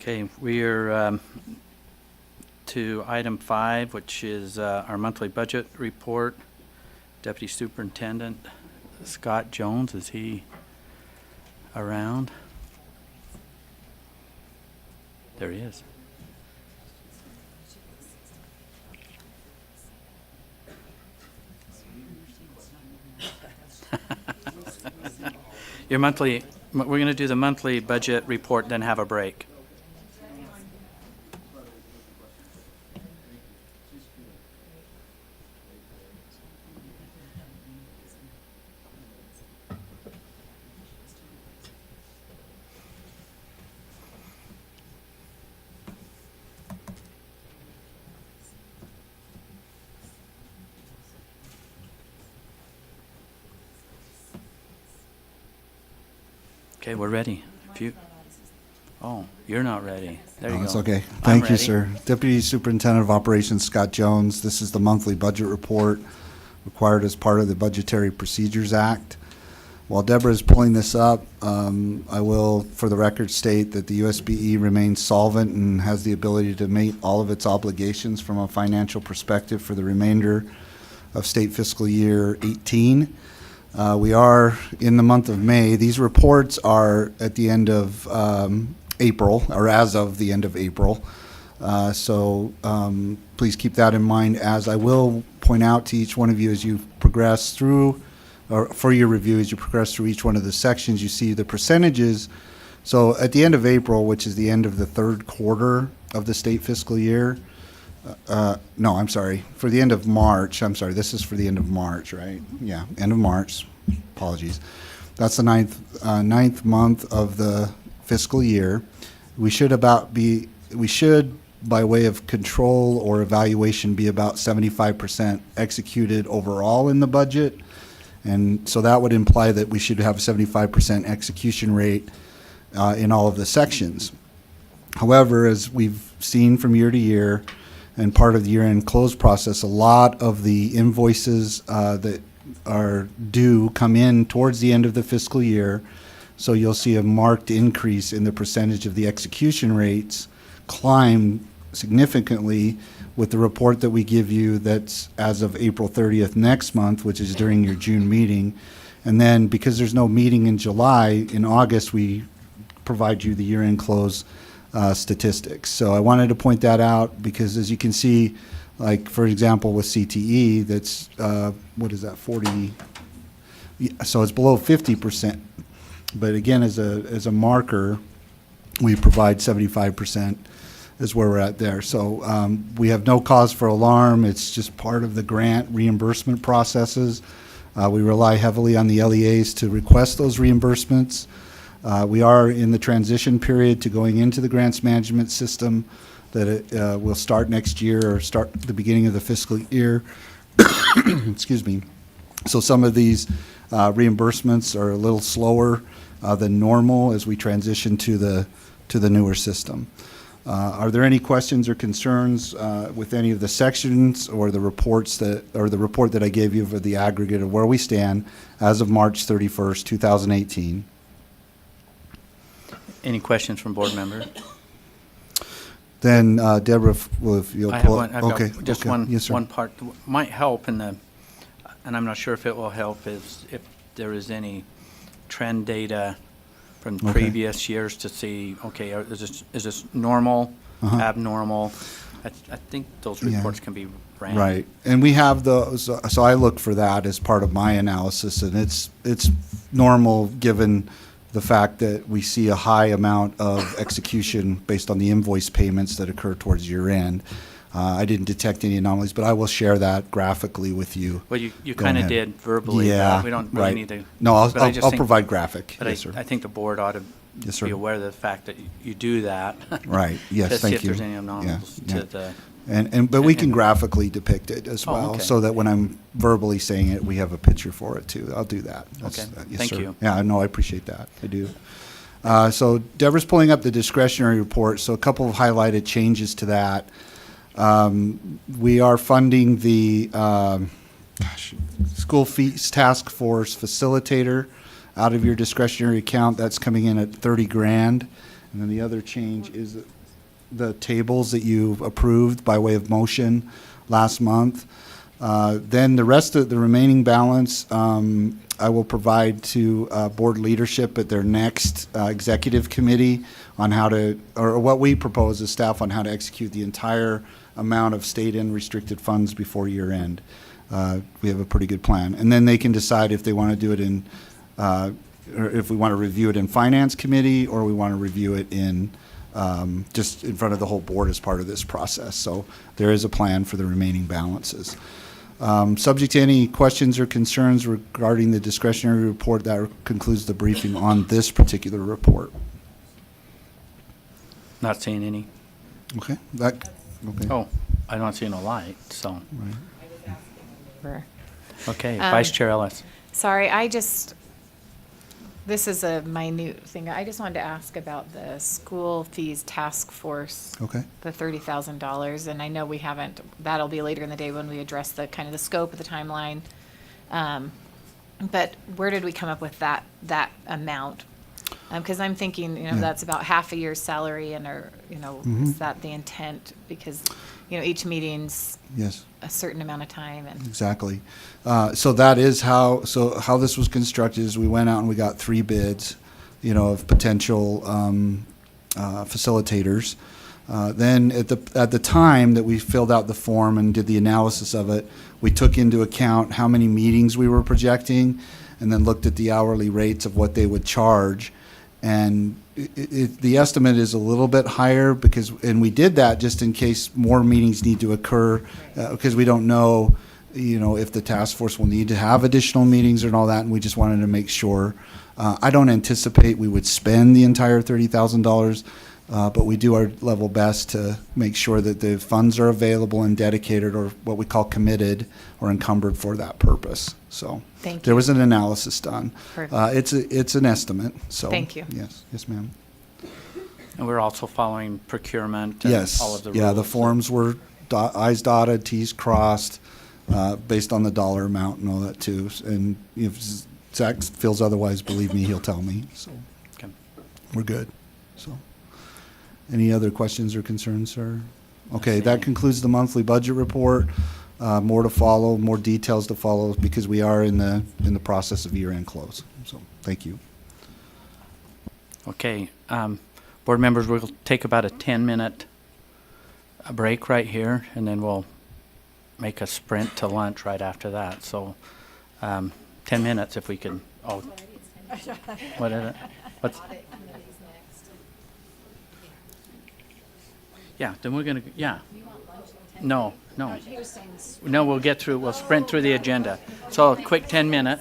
Okay, we are to item 5, which is our monthly budget report. Deputy Superintendent Scott Jones, is he around? There he is. Your monthly, we're going to do the monthly budget report, then have a break. Okay, we're ready. If you, oh, you're not ready. There you go. It's okay. I'm Thank you, ready. sir. Deputy Superintendent of Operations Scott Jones. This is the monthly budget report required as part of the Budgetary Procedures Act. While Deborah is pulling this up, I will, for the record, state that the USBE remains solvent and has the ability to meet all of its obligations from a financial perspective for the remainder of state fiscal year 18. We are in the month of May. These reports are at the end of April, or as of the end of April. So please keep that in mind, as I will point out to each one of you as you progress through, or for your review, as you progress through each one of the sections, you see the percentages. So at the end of April, which is the end of the third quarter of the state fiscal year, no, I'm sorry, for the end of March, I'm sorry, this is for the end of March, right? Yeah, end of March, apologies. That's the ninth month of the fiscal year. We should, by way of control or evaluation, be about 75% executed overall in the budget. And so that would imply that we should have a 75% execution rate in all of the sections. However, as we've seen from year to year, and part of the year-end close process, a lot of the invoices that are due come in towards the end of the fiscal year. So you'll see a marked increase in the percentage of the execution rates climb significantly with the report that we give you that's as of April 30th next month, which is during your June meeting. And then because there's no meeting in July, in August we provide you the year-end close statistics. So I wanted to point that out because, as you can see, like for example with CTE, that's what is that, 40? So it's below 50%. But again, as a marker, we provide 75% is where we're at there. So we have no cause for alarm. It's just part of the grant reimbursement processes. We rely heavily on the LEAs to request those reimbursements. We are in the transition period to going into the grants management system that it will start next year, or start the beginning of the fiscal year. Excuse me. So some of these reimbursements are a little slower than normal as we transition to the newer system. Are there any questions or concerns with any of the sections or the reports the report that I gave you for the aggregate of where we stand as of March 31st, 2018? Any questions from board members? Then Deborah, if you'll I have pull one. up. I've Okay. got just okay. Yes, sir. one part might help in the, and I'm not sure if it will help, is if there is any trend data from Okay. previous years to see, okay, is this normal, abnormal? I think those Yeah. reports can be ran. Right, and we have those. So I look for that as part of my analysis, and it's normal given the fact that we see a high amount of execution based on the invoice payments that occur towards year end. I didn't detect any anomalies, but I will share that graphically with you. Well, you Go kind of ahead. did verbally. Yeah, But we don't really right. need to. No, but I just I'll think- provide graphic. But Yes, sir. I think the board ought to Yes, sir. be aware of the fact that you do that. Right. Yes. To see Thank if you. there's any anomalies Yeah, to yeah. the. But we can and- graphically depict it as Oh, well, okay. so that when I'm verbally saying it, we have a picture for it too. I'll do that. Okay. Yes, Thank sir. you. Yeah, no, I appreciate that. I do. So Deborah's pulling up the discretionary report, so a couple of highlighted changes to that. We are funding the school fees task force facilitator out of your discretionary account. That's coming in at 30 grand. And then the other change is the tables that you approved by way of motion last month. Then the rest of the remaining balance, I will provide to board leadership at their next executive committee on how to, or what we propose as staff on how to execute the entire amount of state and restricted funds before year end. We have a pretty good plan. And then they can decide if they want to do it in, or if we want to review it in finance committee, or we want to review it in just in front of the whole board as part of this process. So there is a plan for the remaining balances. Subject to any questions or concerns regarding the discretionary report, that concludes the briefing on this particular report. Not seeing any. Okay. Okay. Oh, I don't see no light, so. Right. Okay, Vice Chair Ellis. Sorry, this is a minute thing. I just wanted to ask about the school fees task force. Okay. The $30,000, and I know we haven't, that'll be later in the day when we address the kind of the scope of the timeline. But where did we come up with that amount? Because I'm thinking, Yeah. that's about half a year's salary, and is that the intent? Because, each meeting's Yes. a certain amount of time, and Exactly. So that is how this was constructed is we went out and we got 3 bids, of potential facilitators. Then at the time that we filled out the form and did the analysis of it, we took into account how many meetings we were projecting and then looked at the hourly rates of what they would charge. And the estimate is a little bit higher and we did that just in case more meetings need to occur, because we don't know, if the task force will need to have additional meetings and all that, and we just wanted to make sure. I don't anticipate we would spend the entire $30,000, but we do our level best to make sure that the funds are available and dedicated, or what we call committed or encumbered for that purpose. So Thank there you. was an analysis done. Perfect. It's an estimate. So Thank you. Yes, ma'am. And we're also following procurement and Yes. all of the rules. Yeah, the forms were I's dotted, T's crossed, based on the dollar amount and all that too. And if Zach feels otherwise, believe me, he'll tell me. So Okay. we're good. So, any other questions or concerns, sir? Okay, that concludes the monthly budget report. More to follow, more details to follow, because we are in the process of year-end close. So, thank you. Okay, board members, we'll take about a 10-minute break right here, and then we'll make a sprint to lunch right after that. So 10 minutes if we can. Oh, what is it? What's? Yeah, then we're going to, yeah. No, we'll get through, we'll sprint through the agenda. So a quick 10-minute.